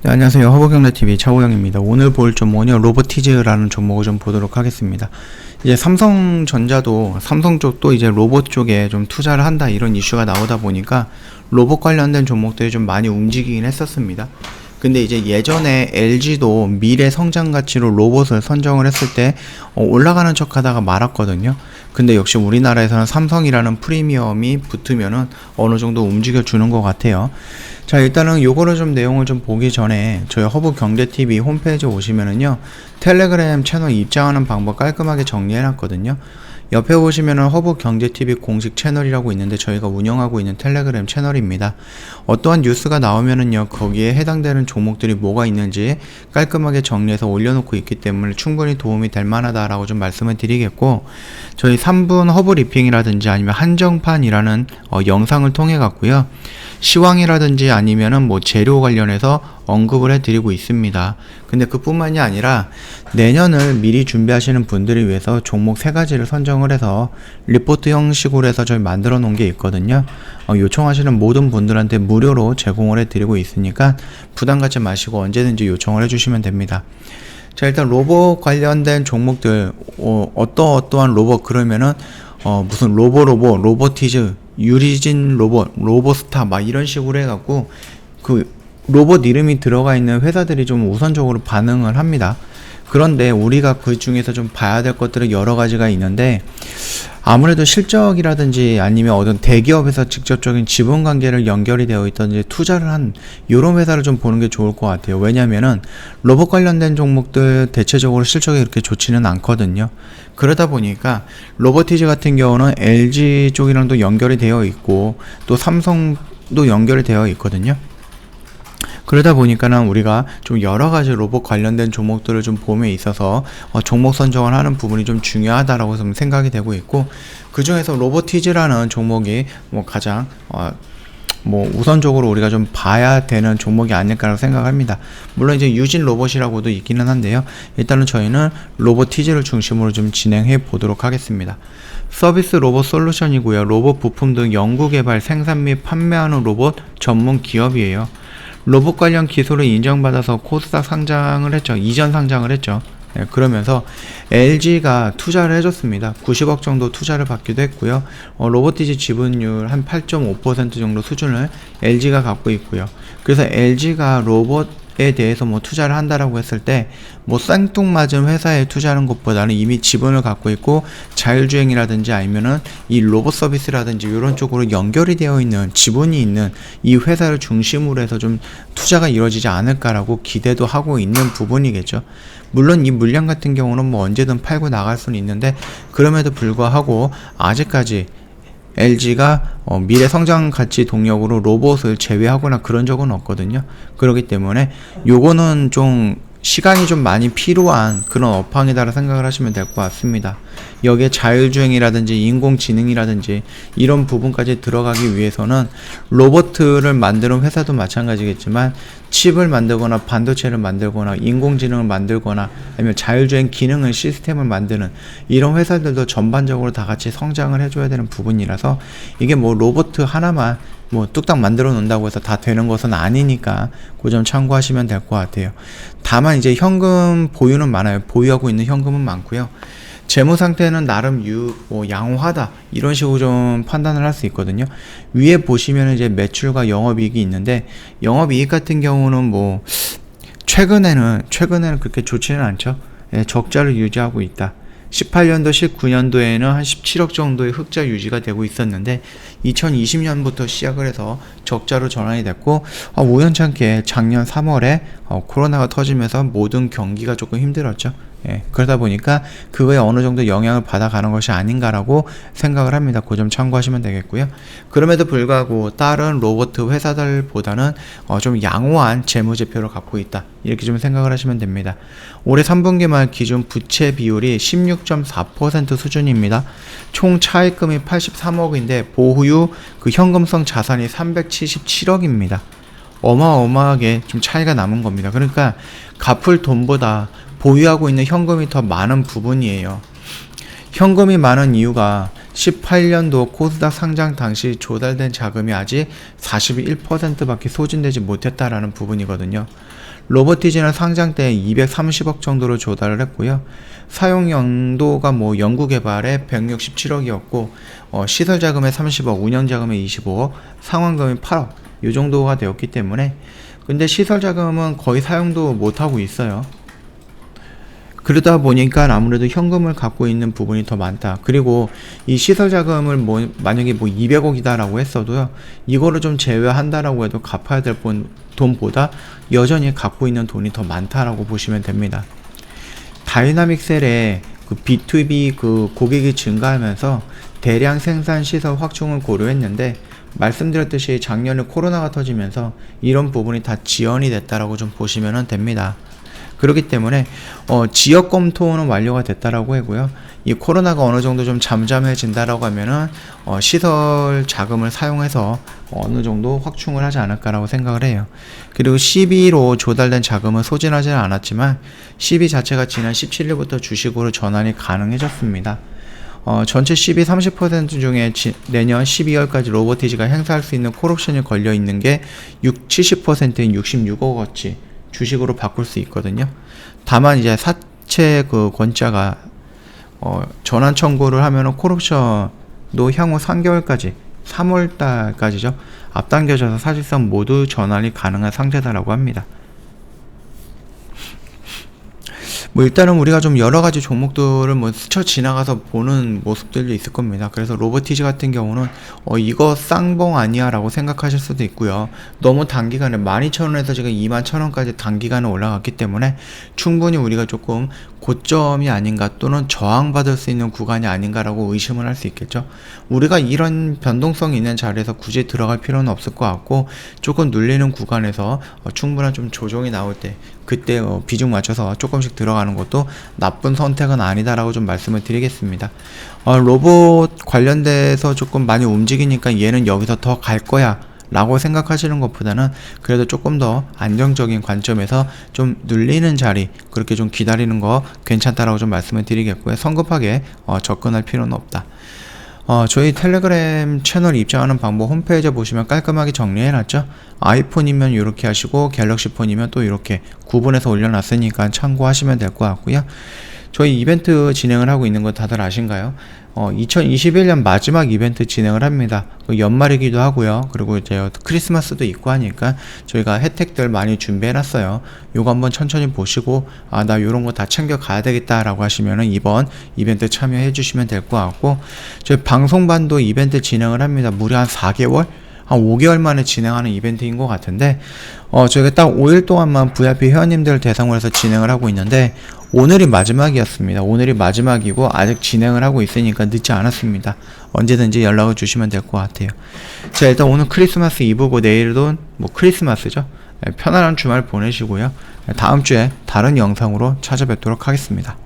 네, 안녕하세요. 허브경제TV 차우영입니다. 오늘 볼 종목은요, 로보티즈라는 종목을 좀 보도록 하겠습니다. 이제 삼성전자도, 삼성 쪽도 이제 로봇 쪽에 좀 투자를 한다, 이런 이슈가 나오다 보니까 로봇 관련된 종목들이 좀 많이 움직이긴 했었습니다. 근데 이제 예전에 LG도 미래 성장 가치로 로봇을 선정을 했을 때 올라가는 척 하다가 말았거든요. 근데 역시 우리나라에서는 삼성이라는 프리미엄이 붙으면은 어느 정도 움직여 주는 것 같아요. 자, 일단은 요거를 좀 내용을 좀 보기 전에 저희 허브경제TV 홈페이지에 오시면은요, 텔레그램 채널 입장하는 방법 깔끔하게 정리해 놨거든요. 옆에 보시면은 허브경제TV 공식 채널이라고 있는데 저희가 운영하고 있는 텔레그램 채널입니다. 어떠한 뉴스가 나오면은요, 거기에 해당되는 종목들이 뭐가 있는지 깔끔하게 정리해서 올려놓고 있기 때문에 충분히 도움이 될 만하다라고 좀 말씀을 드리겠고, 저희 3분 허브 리핑이라든지 아니면 한정판이라는 영상을 통해 갖고요, 시황이라든지 아니면은 뭐 재료 관련해서 언급을 해드리고 있습니다. 근데 그뿐만이 아니라 내년을 미리 준비하시는 분들을 위해서 종목 3가지를 선정을 해서 리포트 형식으로 해서 저희 만들어 놓은 게 있거든요. 요청하시는 모든 분들한테 무료로 제공을 해드리고 있으니까 부담 갖지 마시고 언제든지 요청을 해주시면 됩니다. 자, 일단 로봇 관련된 종목들, 어떠한 로봇, 그러면은 무슨 로보티즈, 유리진 로봇, 로보스타 막 이런 식으로 해갖고 그 로봇 이름이 들어가 있는 회사들이 좀 우선적으로 반응을 합니다. 그런데 우리가 그 중에서 좀 봐야 될 것들은 여러 가지가 있는데, 아무래도 실적이라든지 아니면 어떤 대기업에서 직접적인 지분 관계를 연결이 되어 있던지 투자를 한 이런 회사를 좀 보는 게 좋을 것 같아요. 왜냐면은 로봇 관련된 종목들 대체적으로 실적이 그렇게 좋지는 않거든요. 그러다 보니까 로보티즈 같은 경우는 LG 쪽이랑도 연결이 되어 있고 또 삼성도 연결이 되어 있거든요. 그러다 보니까는 우리가 좀 여러가지 로봇 관련된 종목들을 좀 봄에 있어서 종목 선정을 하는 부분이 좀 중요하다라고 좀 생각이 되고 있고, 그 중에서 로보티즈라는 종목이 뭐 가장 뭐 우선적으로 우리가 좀 봐야 되는 종목이 아닐까라고 생각합니다. 물론 이제 유진 로봇이라고도 있기는 한데요. 일단은 저희는 로보티즈를 중심으로 좀 진행해 보도록 하겠습니다. 서비스 로봇 솔루션이고요. 로봇 부품 등 연구개발, 생산 및 판매하는 로봇 전문 기업이에요. 로봇 관련 기술을 인정받아서 코스닥 상장을 했죠. 이전 상장을 했죠. 네, 그러면서 LG가 투자를 해줬습니다. 90억 정도 투자를 받기도 했고요. 로보티즈 지분율 한 8.5% 정도 수준을 LG가 갖고 있고요. 그래서 LG가 로봇에 대해서 뭐 투자를 한다라고 했을 때 뭐 생뚱맞은 회사에 투자하는 것보다는 이미 지분을 갖고 있고 자율주행이라든지 아니면은 이 로봇 서비스라든지 이런 쪽으로 연결이 되어 있는 지분이 있는 이 회사를 중심으로 해서 좀 투자가 이루어지지 않을까라고 기대도 하고 있는 부분이겠죠. 물론 이 물량 같은 경우는 뭐 언제든 팔고 나갈 수는 있는데, 그럼에도 불구하고 아직까지 LG가 미래 성장 가치 동력으로 로봇을 제외하거나 그런 적은 없거든요. 그렇기 때문에 요거는 좀 시간이 좀 많이 필요한 그런 업황이다라 생각을 하시면 될 것 같습니다. 여기에 자율주행이라든지 인공지능이라든지 이런 부분까지 들어가기 위해서는 로봇을 만드는 회사도 마찬가지겠지만 칩을 만들거나 반도체를 만들거나 인공지능을 만들거나 아니면 자율주행 기능을 시스템을 만드는 이런 회사들도 전반적으로 다 같이 성장을 해줘야 되는 부분이라서, 이게 뭐 로봇 하나만 뭐 뚝딱 만들어 놓는다고 해서 다 되는 것은 아니니까 그 점 참고하시면 될 것 같아요. 다만 이제 현금 보유는 많아요. 보유하고 있는 현금은 많고요. 재무 상태는 나름 양호하다, 이런 식으로 좀 판단을 할 수 있거든요. 위에 보시면 이제 매출과 영업이익이 있는데, 영업이익 같은 경우는 뭐 최근에는 그렇게 좋지는 않죠. 예, 적자를 유지하고 있다. 18년도, 19년도에는 한 17억 정도의 흑자 유지가 되고 있었는데 2020년부터 시작을 해서 적자로 전환이 됐고, 우연찮게 작년 3월에 코로나가 터지면서 모든 경기가 조금 힘들었죠. 예, 그러다 보니까 그거에 어느 정도 영향을 받아가는 것이 아닌가라고 생각을 합니다. 그 점 참고하시면 되겠고요. 그럼에도 불구하고 다른 로봇 회사들보다는 좀 양호한 재무제표를 갖고 있다, 이렇게 좀 생각을 하시면 됩니다. 올해 3분기 말 기준 부채 비율이 16.4% 수준입니다. 총 차입금이 83억인데 보유 그 현금성 자산이 377억입니다. 어마어마하게 좀 차이가 남은 겁니다. 그러니까 갚을 돈보다 보유하고 있는 현금이 더 많은 부분이에요. 현금이 많은 이유가 18년도 코스닥 상장 당시 조달된 자금이 아직 41%밖에 소진되지 못했다라는 부분이거든요. 로보티즈는 상장 때 230억 정도로 조달을 했고요. 사용 용도가 뭐 연구개발에 167억이었고 시설 자금에 30억, 운영 자금에 25억, 상환금이 8억 이 정도가 되었기 때문에, 근데 시설 자금은 거의 사용도 못하고 있어요. 그러다 보니까 아무래도 현금을 갖고 있는 부분이 더 많다. 그리고 이 시설 자금을 만약에 200억이다 라고 했어도요, 이거를 좀 제외한다라고 해도 갚아야 될 돈보다 여전히 갖고 있는 돈이 더 많다라고 보시면 됩니다. 다이나믹셀의 그 B2B 그 고객이 증가하면서 대량 생산 시설 확충을 고려했는데, 말씀드렸듯이 작년에 코로나가 터지면서 이런 부분이 다 지연이 됐다라고 좀 보시면 됩니다. 그렇기 때문에 지역 검토는 완료가 됐다라고 하고요. 이 코로나가 어느 정도 좀 잠잠해진다라고 하면은 시설 자금을 사용해서 어느 정도 확충을 하지 않을까라고 생각을 해요. 그리고 12로 조달된 자금은 소진하지는 않았지만 12 자체가 지난 17일부터 주식으로 전환이 가능해졌습니다. 전체 12 30% 중에 내년 12월까지 로보티즈가 행사할 수 있는 콜옵션이 걸려 있는 게 70%인 66억어치 주식으로 바꿀 수 있거든요. 다만 이제 사채 그 권자가 전환 청구를 하면은 콜옵션도 향후 3개월까지 3월달까지죠. 앞당겨져서 사실상 모두 전환이 가능한 상태다라고 합니다. 뭐 일단은 우리가 좀 여러 가지 종목들을 뭐 스쳐 지나가서 보는 모습들도 있을 겁니다. 그래서 로보티즈 같은 경우는 이거 쌍봉 아니야 라고 생각하실 수도 있고요. 너무 단기간에 12,000원에서 지금 21,000원까지 단기간에 올라갔기 때문에 충분히 우리가 조금 고점이 아닌가 또는 저항받을 수 있는 구간이 아닌가라고 의심을 할 수 있겠죠. 우리가 이런 변동성이 있는 자리에서 굳이 들어갈 필요는 없을 것 같고, 조금 눌리는 구간에서 충분한 좀 조정이 나올 때 그때 비중 맞춰서 조금씩 들어가는 것도 나쁜 선택은 아니다라고 좀 말씀을 드리겠습니다. 로봇 관련돼서 조금 많이 움직이니까 얘는 여기서 더 갈 거야 라고 생각하시는 것보다는 그래도 조금 더 안정적인 관점에서 좀 눌리는 자리, 그렇게 좀 기다리는 거 괜찮다라고 좀 말씀을 드리겠고요. 성급하게 접근할 필요는 없다. 저희 텔레그램 채널 입장하는 방법 홈페이지에 보시면 깔끔하게 정리해놨죠. 아이폰이면 이렇게 하시고 갤럭시폰이면 또 이렇게 구분해서 올려놨으니까 참고하시면 될 것 같고요. 저희 이벤트 진행을 하고 있는 거 다들 아신가요? 2021년 마지막 이벤트 진행을 합니다. 연말이기도 하고요. 그리고 이제 크리스마스도 있고 하니까 저희가 혜택들 많이 준비해놨어요. 요거 한번 천천히 보시고 나 요런 거 다 챙겨 가야 되겠다 라고 하시면은 이번 이벤트 참여해 주시면 될 것 같고, 저희 방송반도 이벤트 진행을 합니다. 무려 한 4개월? 한 5개월 만에 진행하는 이벤트인 것 같은데, 저희가 딱 5일 동안만 VIP 회원님들 대상으로 해서 진행을 하고 있는데, 오늘이 마지막이었습니다. 오늘이 마지막이고 아직 진행을 하고 있으니까 늦지 않았습니다. 언제든지 연락을 주시면 될 것 같아요. 자, 일단 오늘 크리스마스 이브고 내일도 뭐 크리스마스죠. 편안한 주말 보내시고요. 다음 주에 다른 영상으로 찾아뵙도록 하겠습니다.